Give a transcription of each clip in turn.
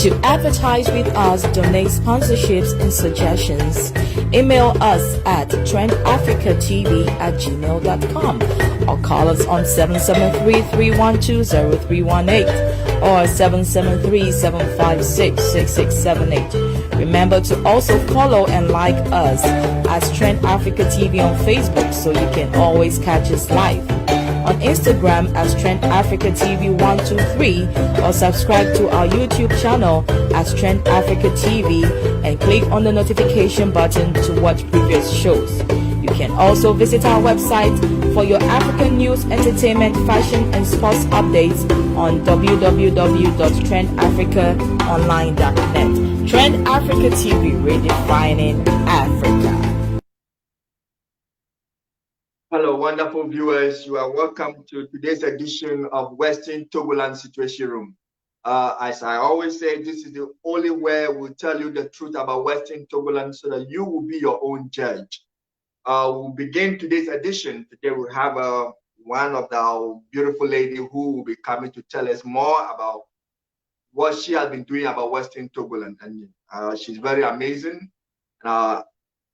To advertise with us, donate sponsorships and suggestions, email us at trendafricatv@gmail.com or call us on 773-312-0318 or 773-756-6678. Remember to also follow and like us as Trend Africa TV on Facebook so you can always catch us live. On Instagram as Trend Africa TV 123 or subscribe to our YouTube channel as Trend Africa TV and click on the notification button to watch previous shows. You can also visit our website for your African news, entertainment, fashion and sports updates on www.trendafricaonline.net. Trend Africa TV, redefining Africa. Hello, wonderful viewers. You are welcome to today's edition of Western Togoland Situation Room. As I always say, this is the only way we'll tell you the truth about Western Togoland so that you will be your own judge. We'll begin today's edition. Today we have one of our beautiful lady who will be coming to tell us more about what she has been doing about Western Togoland. And she's very amazing. I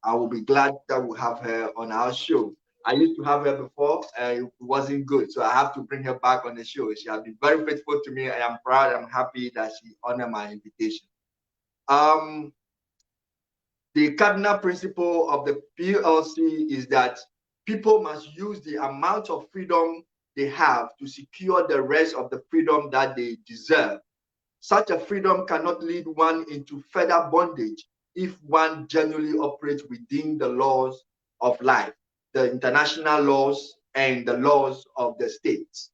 will be glad that we'll have her on our show. I used to have her before, it wasn't good, so I have to bring her back on the show. She has been very faithful to me. I am proud, I'm happy that she honored my invitation. The cardinal principle of the PLC is that people must use the amount of freedom they have to secure the rest of the freedom that they deserve. Such a freedom cannot lead one into further bondage if one genuinely operates within the laws of life, the international laws and the laws of the states.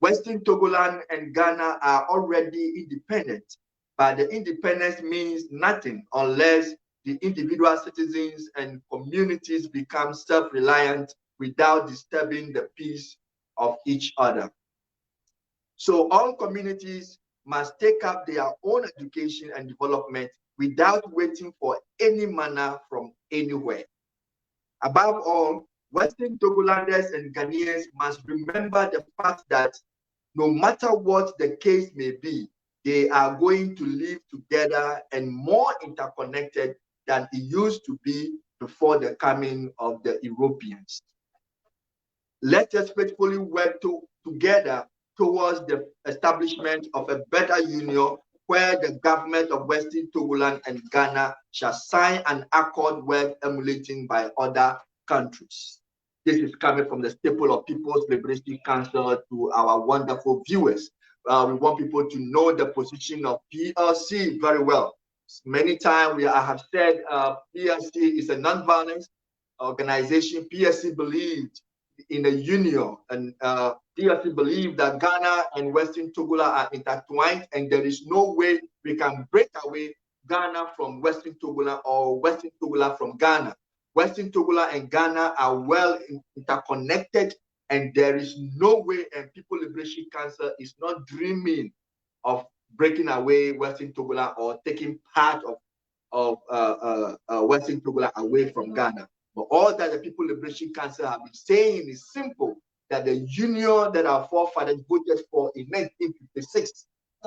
Western Togoland and Ghana are already independent, but the independence means nothing unless the individual citizens and communities become self-reliant without disturbing the peace of each other. So all communities must take up their own education and development without waiting for any manna from anywhere. Above all, Western Togolanders and Ghanaians must remember the fact that no matter what the case may be, they are going to live together and more interconnected than it used to be before the coming of the Europeans. Let us faithfully work together towards the establishment of a better union where the government of Western Togoland and Ghana shall sign an accord worth emulating by other countries. This is coming from the staple of People's Liberation Council to our wonderful viewers. We want people to know the position of PLC very well. Many times I have said PLC is a non-violence organization. PLC believed in a union, and PLC believed that Ghana and Western Togoland are intertwined, and there is no way we can break away Ghana from Western Togoland or Western Togoland from Ghana. Western Togoland and Ghana are well interconnected, and there is no way, and People Liberation Council is not dreaming of breaking away Western Togoland or taking part of Western Togoland away from Ghana. But all that the People Liberation Council have been saying is simple, that the union that our forefathers voted for in 1956,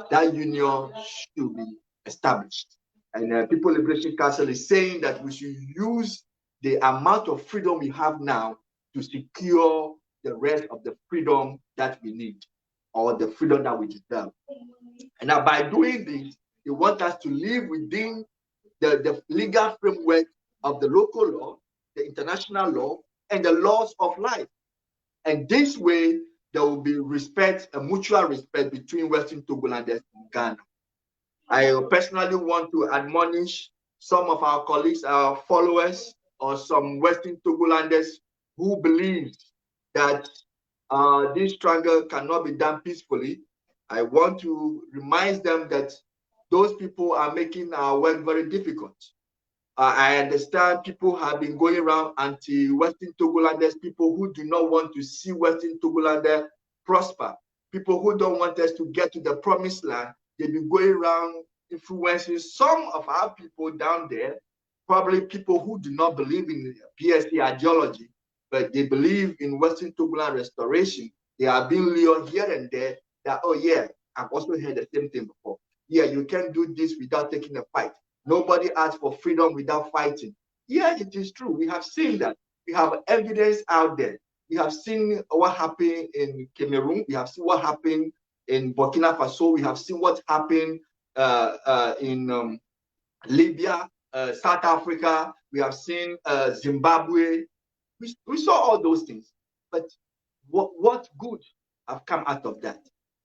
that union should be established. And the People Liberation Council is saying that we should use the amount of freedom we have now to secure the rest of the freedom that we need, or the freedom that we deserve. And now by doing this, they want us to live within the legal framework of the local law, the international law, and the laws of life. And this way, there will be respect, a mutual respect between Western Togolanders and Ghana. I personally want to admonish some of our colleagues, our followers, or some Western Togolanders who believe that this struggle cannot be done peacefully. I want to remind them that those people are making our work very difficult. I understand people have been going around anti-Western Togolanders, people who do not want to see Western Togolander prosper, people who don't want us to get to the promised land. They've been going around influencing some of our people down there, probably people who do not believe in PSC ideology, but they believe in Western Togoland restoration. They are being lured here and there that, oh yeah, I've also heard the same thing before. Yeah, you can't do this without taking a fight. Nobody asks for freedom without fighting. Yeah, it is true. We have seen that. We have evidence out there. We have seen what happened in Cameroon. We have seen what happened in Burkina Faso. We have seen what happened in Libya, South Africa. We have seen Zimbabwe. We saw all those things. But what good have come out of that?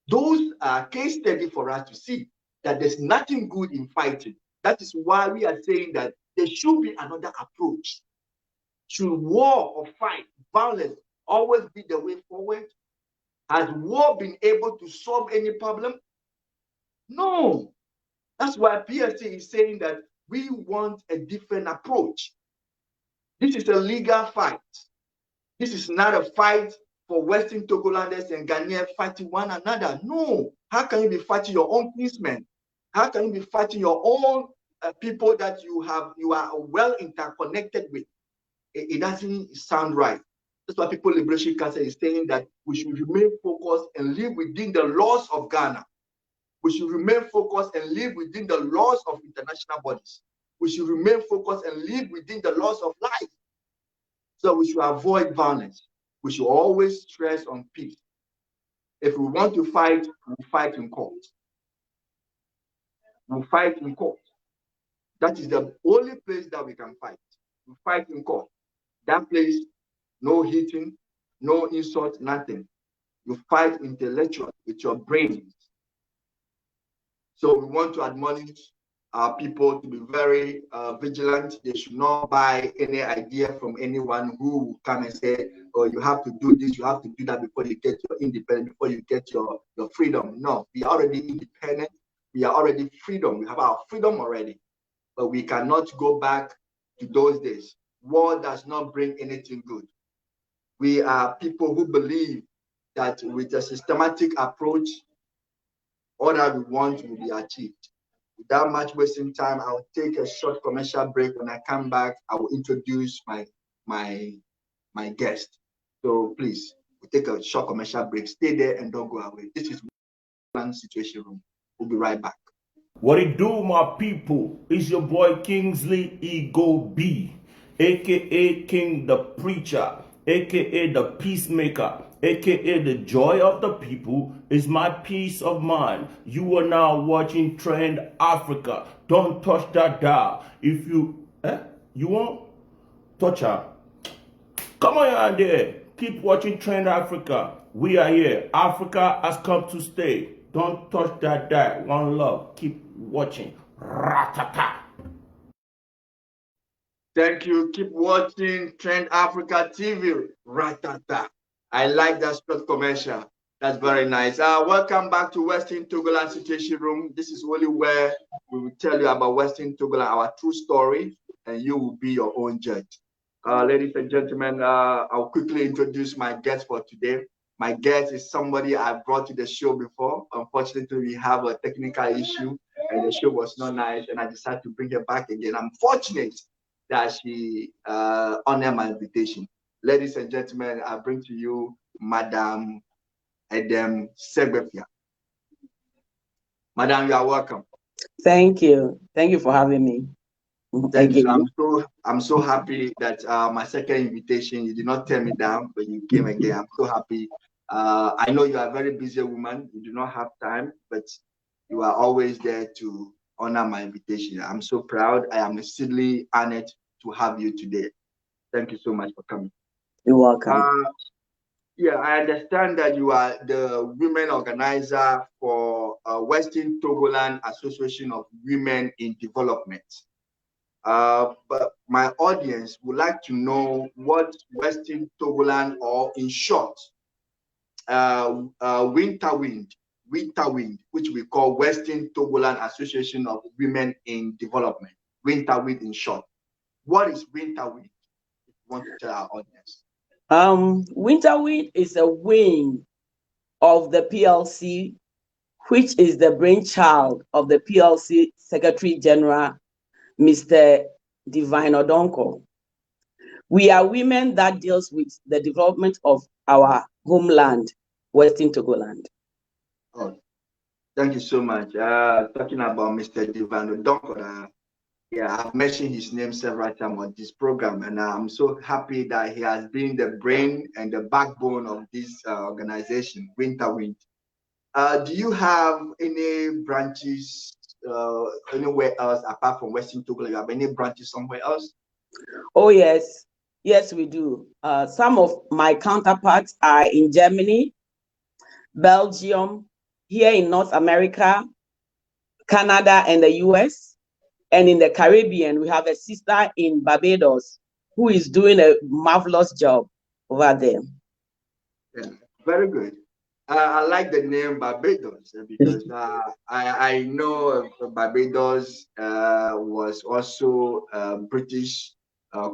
Those are case study for us to see that there's nothing good in fighting. That is why we are saying that there should be another approach. Should war or fight, violence, always be the way forward? Has war been able to solve any problem? No. That's why PSC is saying that we want a different approach. This is a legal fight. This is not a fight for Western Togolanders and Ghanaians fighting one another. No. How can you be fighting your own kinsmen? How can you be fighting your own people that you are well interconnected with? It doesn't sound right. That's why People Liberation Council is saying that we should remain focused and live within the laws of Ghana. We should remain focused and live within the laws of international bodies. We should remain focused and live within the laws of life. So we should avoid violence. We should always stress on peace. If we want to fight, we'll fight in court. We'll fight in court. That is the only place that we can fight. We fight in court. That place, no hitting, no insult, nothing. You fight intellectually with your brains. So we want to admonish our people to be very vigilant. They should not buy any idea from anyone who will come and say, oh, you have to do this, you have to do that before you get your independence, before you get your freedom. No, we are already independent. We are already freedom. We have our freedom already. But we cannot go back to those days. War does not bring anything good. We are people who believe that with a systematic approach, all that we want will be achieved. Without much wasting time, I'll take a short commercial break. When I come back, I will introduce my guest. So please, we'll take a short commercial break. Stay there and don't go away. This is Togoland Situation Room. We'll be right back. What it do, my people? It's your boy Kingsley Ego B, aka King the Preacher, aka the Peacemaker, aka the Joy of the People. Is my peace of mind. You are now watching Trend Africa. Don't touch that dial. If you won't touch her. Come on out there. Keep watching Trend Africa. We are here. Africa has come to stay. Don't touch that dial. One love. Keep watching. Ratata. Thank you. Keep watching Trend Africa TV. Ratata. I like that short commercial. That's very nice. Welcome back to Western Togoland Situation Room. This is only where we will tell you about Western Togoland, our true story, and you will be your own judge. Ladies and gentlemen, I'll quickly introduce my guest for today. My guest is somebody I brought to the show before. Unfortunately, we have a technical issue and the show was not nice, and I decided to bring her back again. I'm fortunate that she honored my invitation. Ladies and gentlemen, I bring to you Madam Edem Segbefia. Madam, you are welcome. Thank you. Thank you for having me. Thank you. I'm so happy that my second invitation, you did not turn me down, but you came again. I'm so happy. I know you are a very busy woman. You do not have time, but you are always there to honor my invitation. I'm so proud. I am exceedingly honored to have you today. Thank you so much for coming. You're welcome. Yeah, I understand that you are the women organizer for Western Togoland Association of Women in Development. But my audience would like to know what Western Togoland, or in short, Winterwind, which we call Western Togoland Association of Women in Development. Winterwind in short. What is Winterwind? If you want to tell our audience. Winterwind is a wing of the PLC, which is the brainchild of the PLC Secretary General, Mr. Divine Odonko. We are women that deals with the development of our homeland, Western Togoland. Oh, Thank you so much. Talking about Mr. Divano Donkora, yeah, I've mentioned his name several times on this program, and I'm so happy that he has been the brain and the backbone of this organization, Winter Wind. Do you have any branches anywhere else apart from Western Togo? You have any branches somewhere else? Oh, yes. Yes, we do. Some of my counterparts are in Germany, Belgium, here in North America, Canada, and the US. And in the Caribbean, we have a sister in Barbados who is doing a marvelous job over there. Yeah, very good. I like the name Barbados because I know Barbados was also a British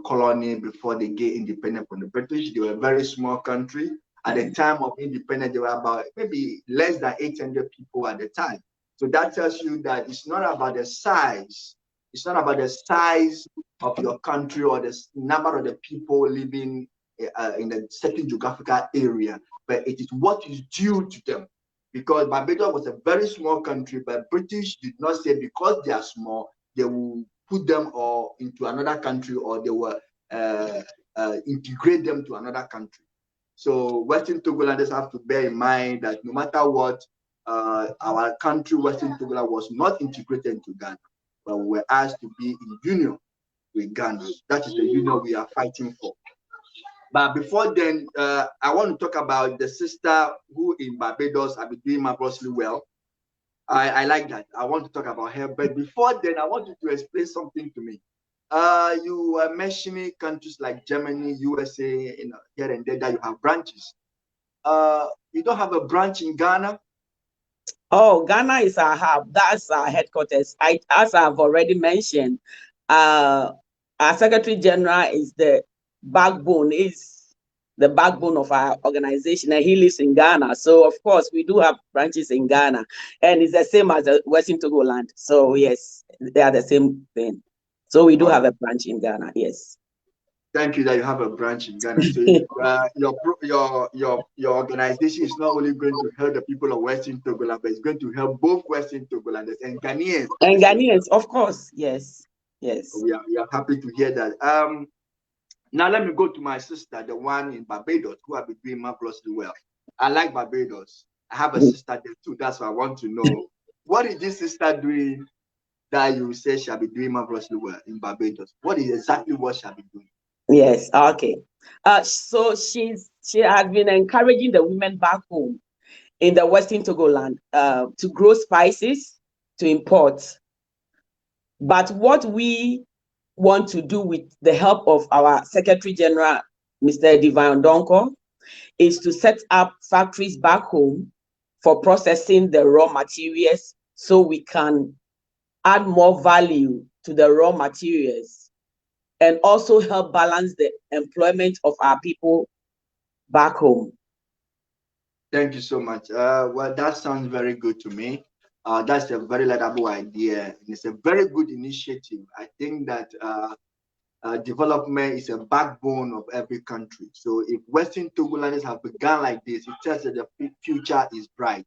colony before they get independent from the British. They were a very small country. At the time of independence, they were about maybe less than 800 people at the time. So that tells you that it's not about the size. It's not about the size of your country or the number of the people living in a certain geographical area, but it is what is due to them. Because Barbados was a very small country, but British did not say because they are small, they will put them all into another country or they will integrate them to another country. So Western Togolanders have to bear in mind that no matter what, our country, Western Togoland, was not integrated into Ghana, but we were asked to be in union with Ghana. That is the union we are fighting for. But before then, I want to talk about the sister who in Barbados have been doing marvelously well. I like that. I want to talk about her. But before then, I want you to explain something to me. You were mentioning countries like Germany, USA, here and there that you have branches. You don't have a branch in Ghana? Oh, Ghana is our hub. That's our headquarters. As I've already mentioned, our Secretary General is the backbone of our organization, and he lives in Ghana. So, of course, we do have branches in Ghana, and it's the same as the Western Togoland. So, yes, they are the same thing. So, we do have a branch in Ghana. Yes. Thank you that you have a branch in Ghana. So your organization is not only going to help the people of Western Togoland, but it's going to help both Western Togolanders and Ghanaians. And Ghanaians, of course, yes, yes. We are happy to hear that. Now let me go to my sister, the one in Barbados, who have been doing marvelously well. I like Barbados. I have a sister there too. That's what I want to know. What is this sister doing that you say shall be doing marvelously well in Barbados? What is exactly what shall be doing? Yes, okay. So she has been encouraging the women back home in the Western Togoland to grow spices to import. But what we want to do with the help of our Secretary General, Mr. Divine Donko, is to set up factories back home for processing the raw materials so we can add more value to the raw materials and also help balance the employment of our people back home. Thank you so much. Well, that sounds very good to me. That's a very laudable idea. It's a very good initiative. I think that development is a backbone of every country. So if Western Togolanders have begun like this, it tells that the future is bright.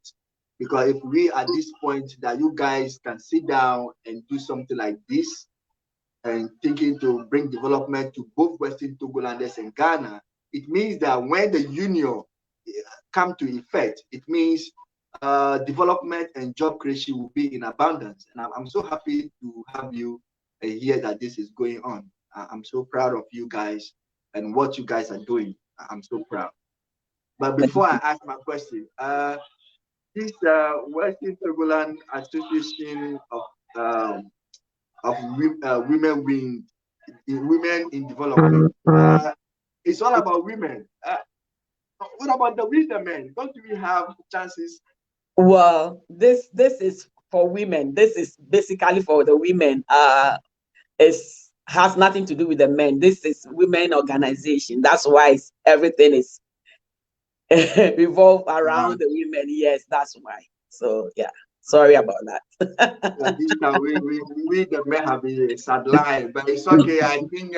Because if we at this point that you guys can sit down and do something like this and thinking to bring development to both Western Togolanders and Ghana, it means that when the union come to effect, it means development and job creation will be in abundance. And I'm so happy to have you hear that this is going on. I'm so proud of you guys and what you guys are doing. I'm so proud. But before I ask my question, this Western Togoland Association of women in development, it's all about women. What about the men? Don't we have chances? Well, this is for women. This is basically for the women. It has nothing to do with the men. This is women organization. That's why everything is revolve around the women. Yes, that's why. So yeah, sorry about that. This time we the men have been sidelined, but it's okay. I think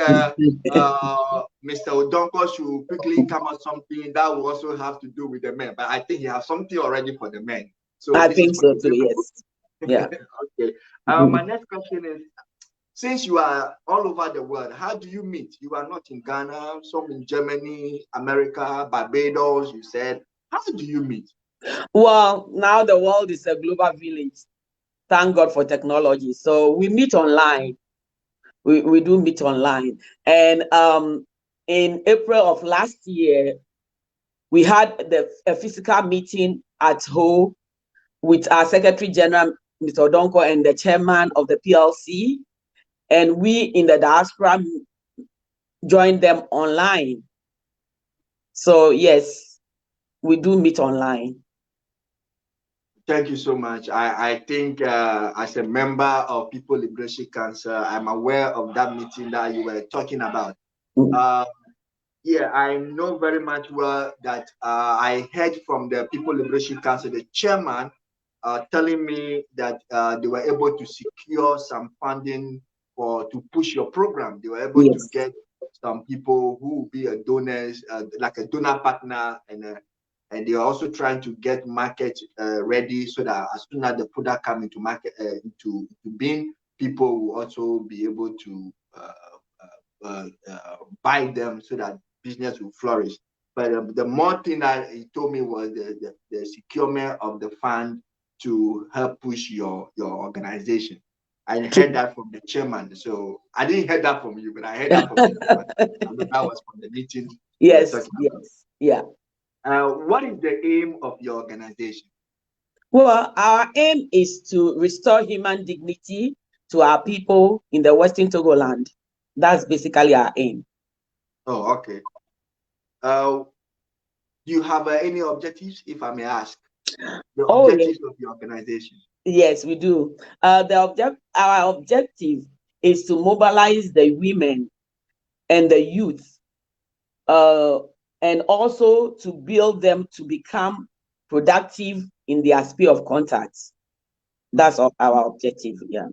Mr. Odonko should quickly come up something that will also have to do with the men. But I think he has something already for the men. So I this is think for so the too. Yes. Yeah. women. Okay. My next question is, since you are all over the world, how do you meet? You are not in Ghana, some in Germany, America, Barbados, you said. How do you meet? Well, now the world is a global village. Thank God for technology. So we meet online. We do meet online. And in April of last year, we had a physical meeting at home with our Secretary General, Mr. Odonko, and the chairman of the PLC. And we in the diaspora joined them online. So yes, we do meet online. Thank you so much. I think as a member of People Liberation Council, I'm aware of that meeting that you were talking about. Yeah, I know very much well that I heard from the People Liberation Council, the chairman, telling me that they were able to secure some funding to push your program. They were able to get some people who will be a donors, like a donor partner, and they are also trying to get market ready so that as soon as the product come into market, into being, people will also be able to buy them so that business will flourish. But the more thing that he told me was the securement of the fund to help push your organization. I heard that from the chairman. So I didn't hear that from you, but I heard that from the chairman. I know that was from the meeting. Yes, yeah. What is the aim of your organization? Well, our aim is to restore human dignity to our people in the Western Togoland. That's basically our aim. Oh, okay. Do you have any objectives, if I may ask? The objectives of your organization? Yes, we do. Our objective is to mobilize the women and the youth, and also to build them to become productive in their sphere of contact. That's our objective. Yeah.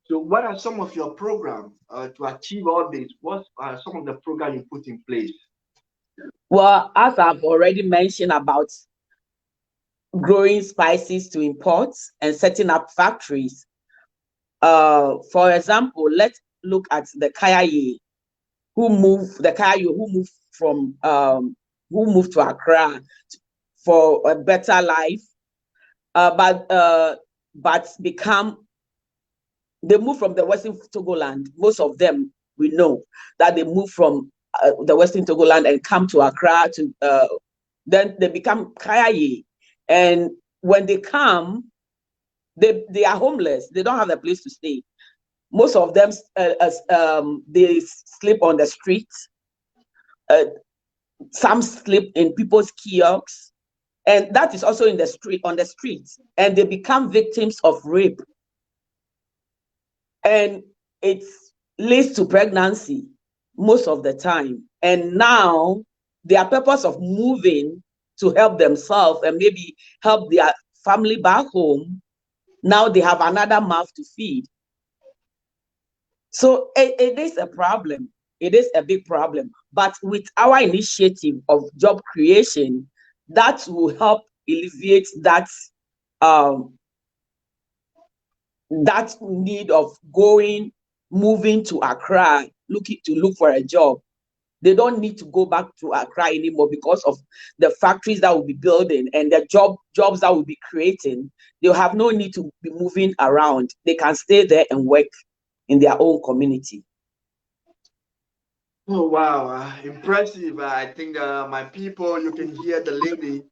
So, what are some of your programs to achieve all this? What are some of the programs you put in place? Well, as I've already mentioned about growing spices to import and setting up factories. For example, let's look at the Kayaye who moved to Accra for a better life, but they moved from the Western Togoland. Most of them, we know that they moved from the Western Togoland and come to Accra then they become Kayaye. And when they come, they are homeless. They don't have a place to stay. Most of them, they sleep on the streets. Some sleep in people's kiosks, and that is also on the streets. And they become victims of rape, and it leads to pregnancy most of the time. And now their purpose of moving to help themselves and maybe help their family back home, now they have another mouth to feed. So it is a problem. It is a big problem. But with our initiative of job creation, that will help alleviate that need of moving to Accra, looking to look for a job. They don't need to go back to Accra anymore because of the factories that will be building and the jobs that will be creating. They'll have no need to be moving around. They can stay there and work in their own community. Oh, wow. Impressive. I think my people, you can hear the lady.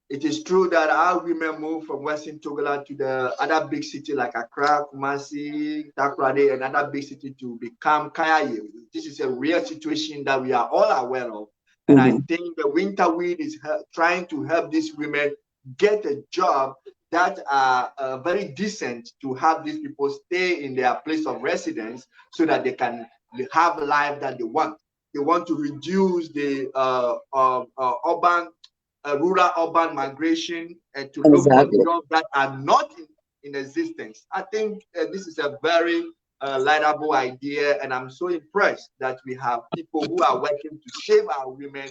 It is true that our women move from Western Togoland to the other big city like Accra, Kumasi, Takoradi, and other big city to become Kayaye. This is a real situation that we are all aware of. And I think the winter weed is trying to help these women get a job that are very decent, to have these people stay in their place of residence so that they can have a life that they want. They want to reduce the rural-urban migration and to look for jobs that are not in existence. I think this is a very laudable idea, and I'm so impressed that we have people who are working to save our women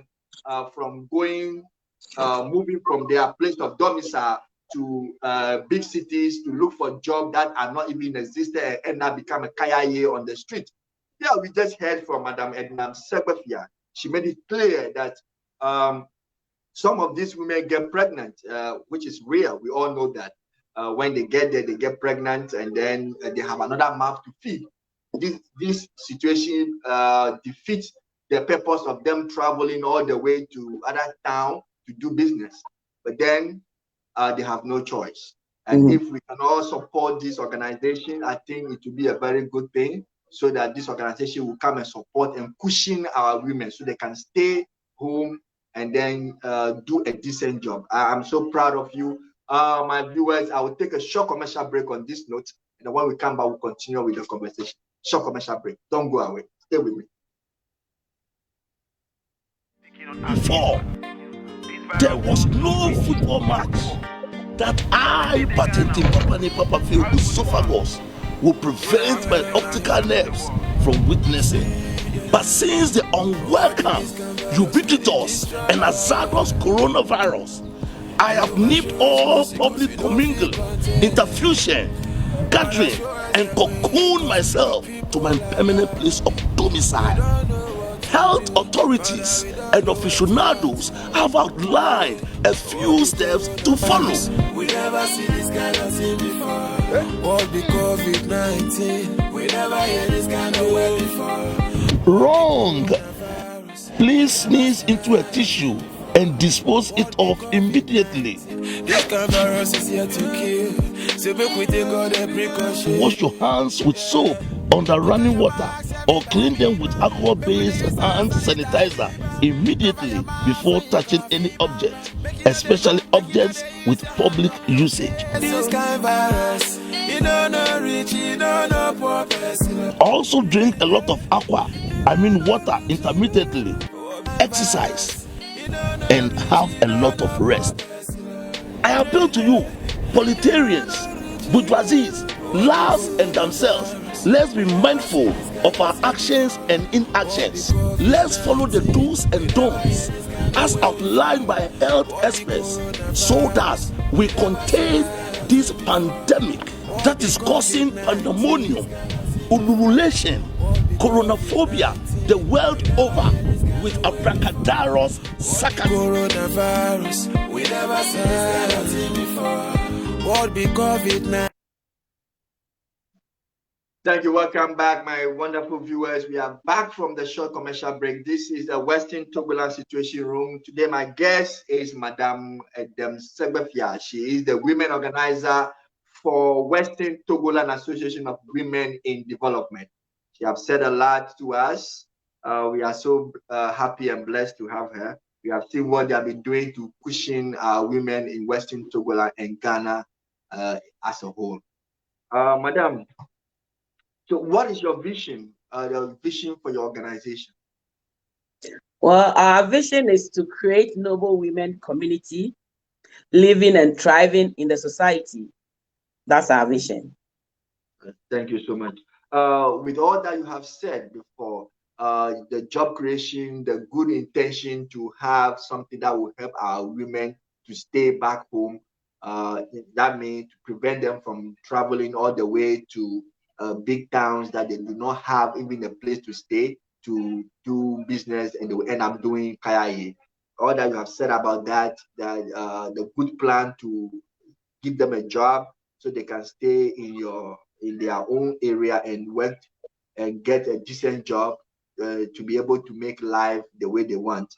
from moving from their place of domicile to big cities to look for jobs that are not even existed and end up become a kaya on the street. Yeah, we just heard from Madam Edna Sebefia. She made it clear that some of these women get pregnant, which is real. We all know that. When they get there, they get pregnant, and then they have another mouth to feed. This situation defeats the purpose of them traveling all the way to other town to do business. But then they have no choice. And if we can all support this organization, I think it will be a very good thing, so that this organization will come and support and cushion our women so they can stay home and then do a decent job. I'm so proud of you. My viewers, I will take a short commercial break on this note, and when we come back, we'll continue with the conversation. Short commercial break. Don't go away. Stay with me. Before, there was no football match that I, patenting Papa Phil Esophagus, would prevent my optical nerves from witnessing. But since the unwelcome, ubiquitous, and hazardous coronavirus, I have nipped all public commingling, interfusion, gathering, and cocooned myself to my permanent place of domicile. Health authorities and aficionados have outlined a few steps to follow. We never see this kind of thing before. What be COVID-19? We never hear this kind of word before. Wrong. Please sneeze into a tissue and dispose it off immediately. This kind of virus is here to kill. So make we take all the precautions. Wash your hands with soap under running water or clean them with alcohol-based hand sanitizer immediately before touching any object, especially objects with public usage. This kind of virus, you don't know rich, you don't know poor person. Also drink a lot of water intermittently, exercise, and have a lot of rest. I appeal to you, proletarians, bourgeoisies, lads and themselves. Let's be mindful of our actions and inactions. Let's follow the do's and don'ts as outlined by health experts so that we contain this pandemic that is causing pandemonium, ululation, coronaphobia the world over with abracadabras, coronavirus, we never seen this kind of thing before. What be COVID-19? Thank you. Welcome back, my wonderful viewers. We are back from the short commercial break. This is the Western Togoland Situation Room. Today, my guest is Madame Edem Sebefia. She is the women organizer for Western Togoland Association of Women in Development. She has said a lot to us. We are so happy and blessed to have her. We have seen what they have been doing to cushion women in Western Togoland and Ghana as a whole. Madame, so what is your vision for your organization? Well, our vision is to create noble women community, living and thriving in the society. That's our vision. Thank you so much. With all that you have said before, the job creation, the good intention to have something that will help our women to stay back home, that means to prevent them from traveling all the way to big towns that they do not have even a place to stay to do business, and they will end up doing kaya. All that you have said about that, the good plan to give them a job so they can stay in their own area and work and get a decent job to be able to make life the way they want.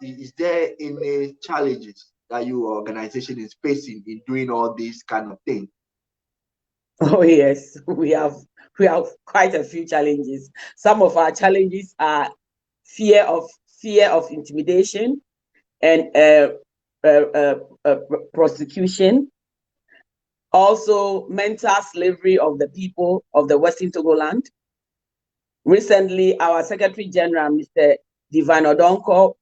Is there any challenges that your organization is facing in doing all these kind of things? Oh yes, we have quite a few challenges. Some of our challenges are fear of intimidation and prosecution. Also, mental slavery of the people of the Western Togoland. Recently, our Secretary General, Mr. Divine Odonko,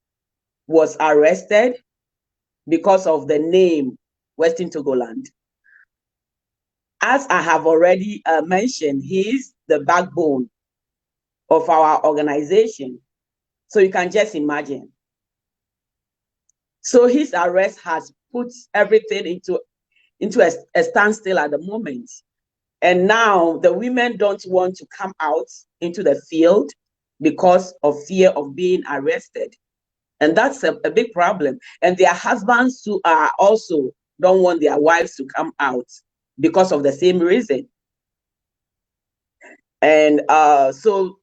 was arrested because of the name Western Togoland. As I have already mentioned, he is the backbone of our organization. So you can just imagine. So his arrest has put everything into a standstill at the moment. And now the women don't want to come out into the field because of fear of being arrested. And that's a big problem. And their husbands who are also don't want their wives to come out because of the same reason. And so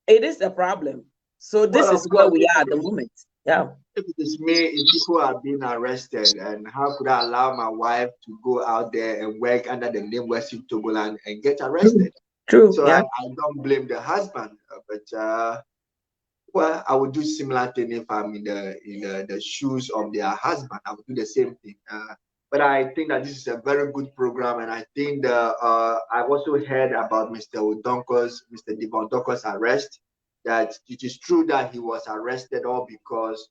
it is a problem. So this Well, is of where course, we are at the moment. Yeah. if it is me, if people are being arrested, and how could I allow my wife to go out there and work under the name Western Togoland and get arrested? True. So Yeah. I don't blame the husband, but well, I would do similar thing if I'm in the shoes of their husband. I would do the same thing. But I think that this is a very good program, and I think I've also heard about Mr. Devon Donko's arrest. That it is true that he was arrested all because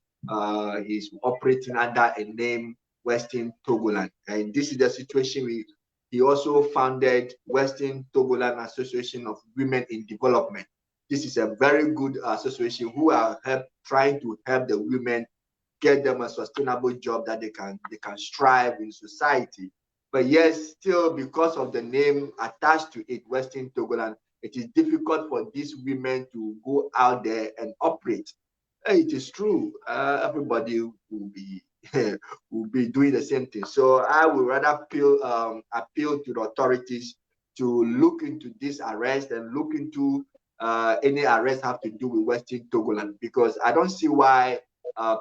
he's operating under a name Western Togoland, and this is the situation he also founded Western Togoland Association of Women in Development. This is a very good association who are trying to help the women get them a sustainable job that they can strive in society. But yes, still because of the name attached to it, Western Togoland, it is difficult for these women to go out there and operate. It is true. Everybody will be will be doing the same thing. So I would rather appeal to the authorities to look into this arrest and look into any arrest have to do with Western Togoland, because I don't see why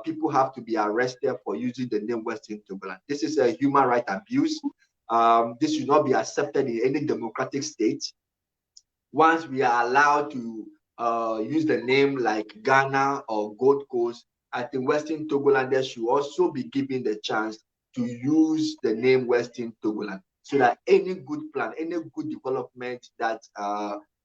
people have to be arrested for using the name Western Togoland. This is a human rights abuse. This should not be accepted in any democratic state. Once we are allowed to use the name like Ghana or Gold Coast, I think Western Togolanders should also be given the chance to use the name Western Togoland, so that any good plan, any good development that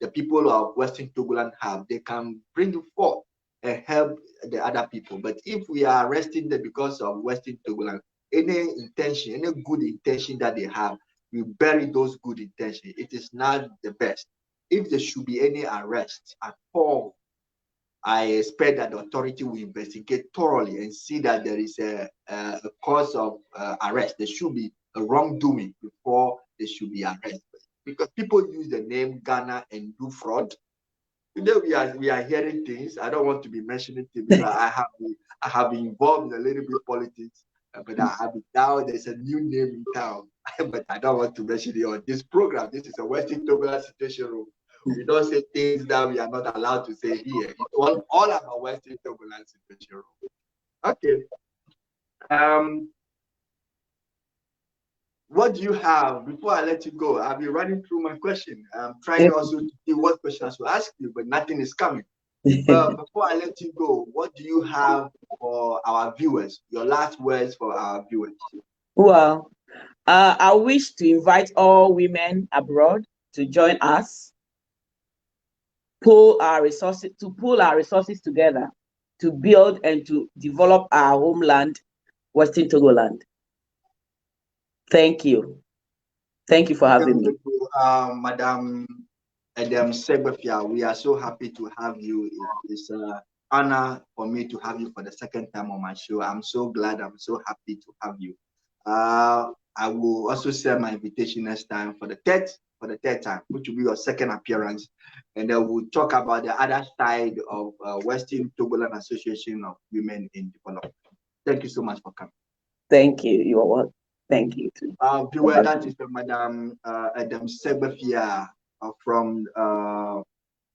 the people of Western Togoland have, they can bring it forth and help the other people. But if we are arresting them because of Western Togoland, any intention, any good intention that they have, we bury those good intentions. It is not the best. If there should be any arrest at all, I expect that the authority will investigate thoroughly and see that there is a cause of arrest. There should be a wrongdoing before there should be arrest. Because people use the name Ghana and do fraud. You know, we are hearing things. I don't want to be mentioning things because I have been involved in a little bit of politics, but I have now there's a new name in town, but I don't want to mention it on this program. This is a Western Togoland situation room. We don't say things that we are not allowed to say here. It's all about Western Togoland situation room. Okay. What do you have before I let you go? I'll be running through my question. I'm trying also to see what questions to ask you, but nothing is coming. But before I let you go, what do you have for our viewers? Your last words for our viewers. Well, I wish to invite all women abroad to join us, pull our resources together to build and to develop our homeland, Western Togoland. Thank you. Thank you for having me. Madam Adam Segbefia, we are so happy to have you. It's an honor for me to have you for the second time on my show. I'm so glad. I'm so happy to have you. I will also send my invitation next time for the third time, which will be your second appearance, and then we'll talk about the other side of Western Togoland Association of Women in Development. Thank you so much for coming. Thank you. You are welcome. Thank you too. Viewer, that is Madam Adam Segbefia from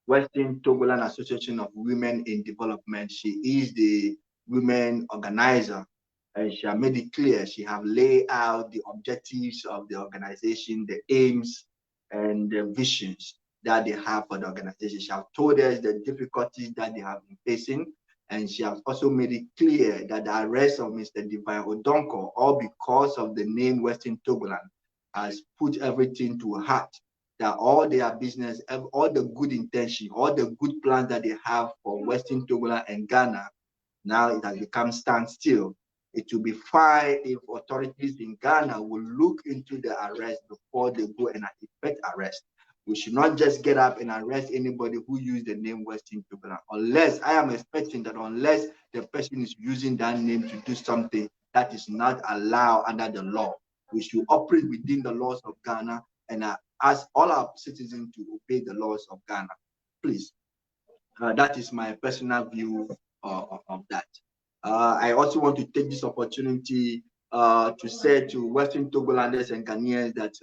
Western Togoland Association of Women in Development. She is the women organizer, and she has made it clear. She has laid out the objectives of the organization, the aims and the visions that they have for the organization. She has told us the difficulties that they have been facing, and she has also made it clear that the arrest of Mr. Divine Odonko, all because of the name Western Togoland, has put everything to heart. That all their business, all the good intention, all the good plans that they have for Western Togoland and Ghana, now it has become standstill. It will be fine if authorities in Ghana will look into the arrest before they go and effect arrest. We should not just get up and arrest anybody who use the name Western Togoland. Unless, I am expecting that unless the person is using that name to do something that is not allowed under the law. We should operate within the laws of Ghana and ask all our citizens to obey the laws of Ghana. Please. That is my personal view of that. I also want to take this opportunity to say to Western Togolanders and Ghanaians that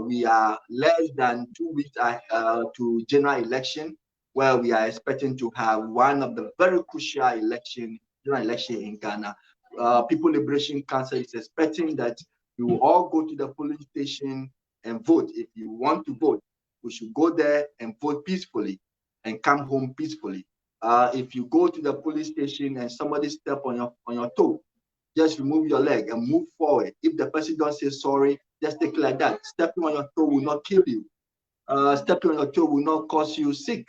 we are less than 2 weeks to general election, where we are expecting to have one of the very crucial general election in Ghana. People Liberation Council is expecting that we will all go to the polling station and vote. If you want to vote, we should go there and vote peacefully and come home peacefully. If you go to the police station and somebody step on your toe, just remove your leg and move forward. If the person don't say sorry, just take it like that. Stepping on your toe will not kill you. Stepping on your toe will not cause you sick.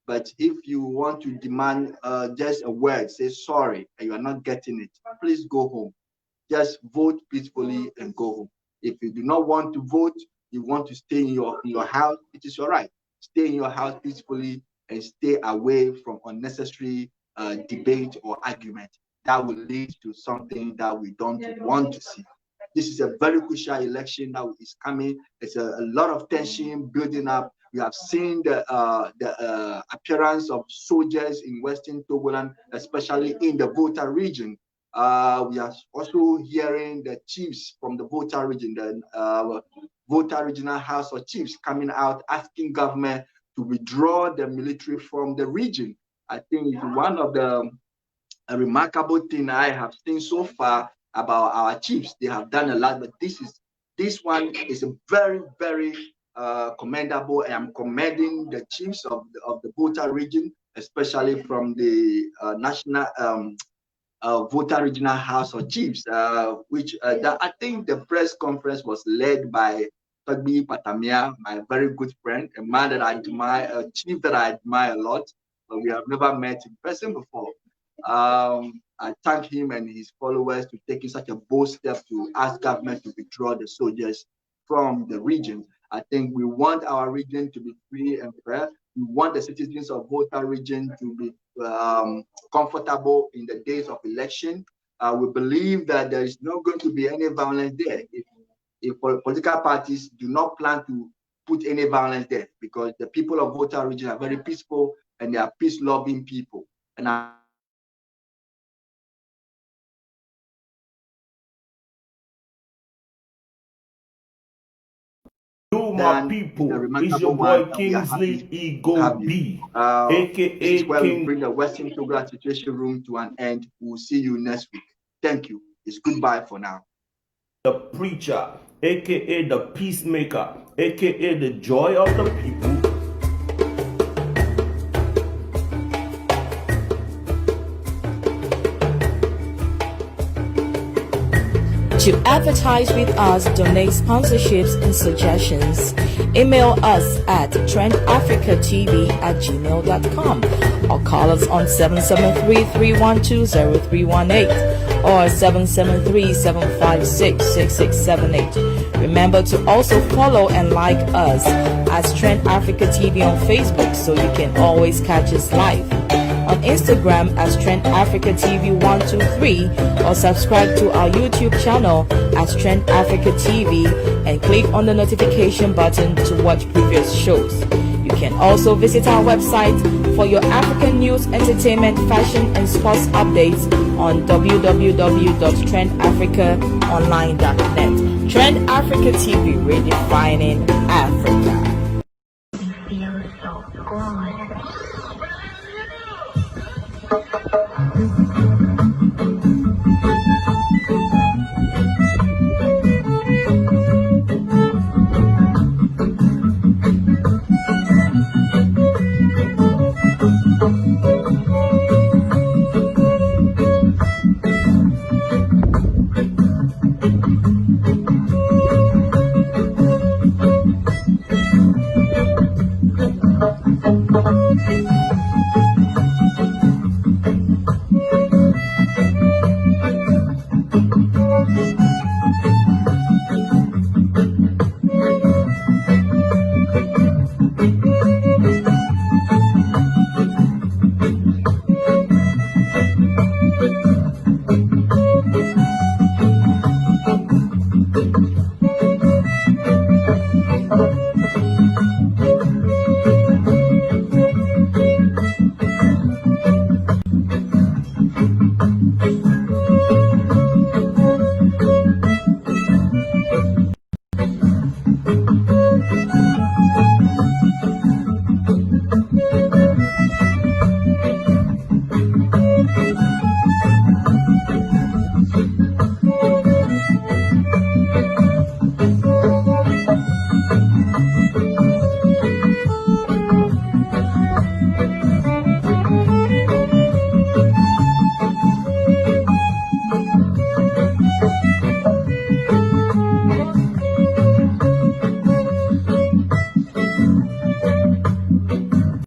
But if you want to demand just a word, say sorry, and you are not getting it, please go home. Just vote peacefully and go home. If you do not want to vote, you want to stay in your house, it is your right. Stay in your house peacefully and stay away from unnecessary debate or argument that will lead to something that we don't want to see. This is a very crucial election that is coming. It's a lot of tension building up. We have seen the appearance of soldiers in Western Togoland, especially in the Volta region. We are also hearing the chiefs from the Volta region, the Volta Regional House of Chiefs, coming out asking government to withdraw the military from the region. I think it's one of the remarkable things I have seen so far about our chiefs. They have done a lot, but this one is a very, very commendable. I am commending the chiefs of the Volta region, especially from the national Volta Regional House of Chiefs, which I think the press conference was led by Tagbi Patamia, my very good friend, a man that I admire, a chief that I admire a lot, but we have never met in person before. I thank him and his followers to taking such a bold step to ask government to withdraw the soldiers from the region. I think we want our region to be free and fair. We want the citizens of Volta region to be comfortable in the days of election. We believe that there is not going to be any violence there. If political parties do not plan to put any violence there, because the people of Volta region are very peaceful and they are peace-loving people. And my people, is your boy Kingsley Ego B, aka where King. we bring the Western Togoland Situation Room to an end. We'll see you next week. Thank you. It's goodbye for now. The preacher, aka the peacemaker, aka the joy of the people. To advertise with us, donate sponsorships and suggestions, email us at trendafricatv@gmail.com or call us on 773-312-0318 or 773-756-6678. Remember to also follow and like us as Trend Africa TV on Facebook so you can always catch us live. On Instagram as Trend Africa TV 123 or subscribe to our YouTube channel as Trend Africa TV and click on the notification button to watch previous shows. You can also visit our website for your African news, entertainment, fashion and sports updates on www.trendafricaonline.net. Trend Africa TV, redefining Africa.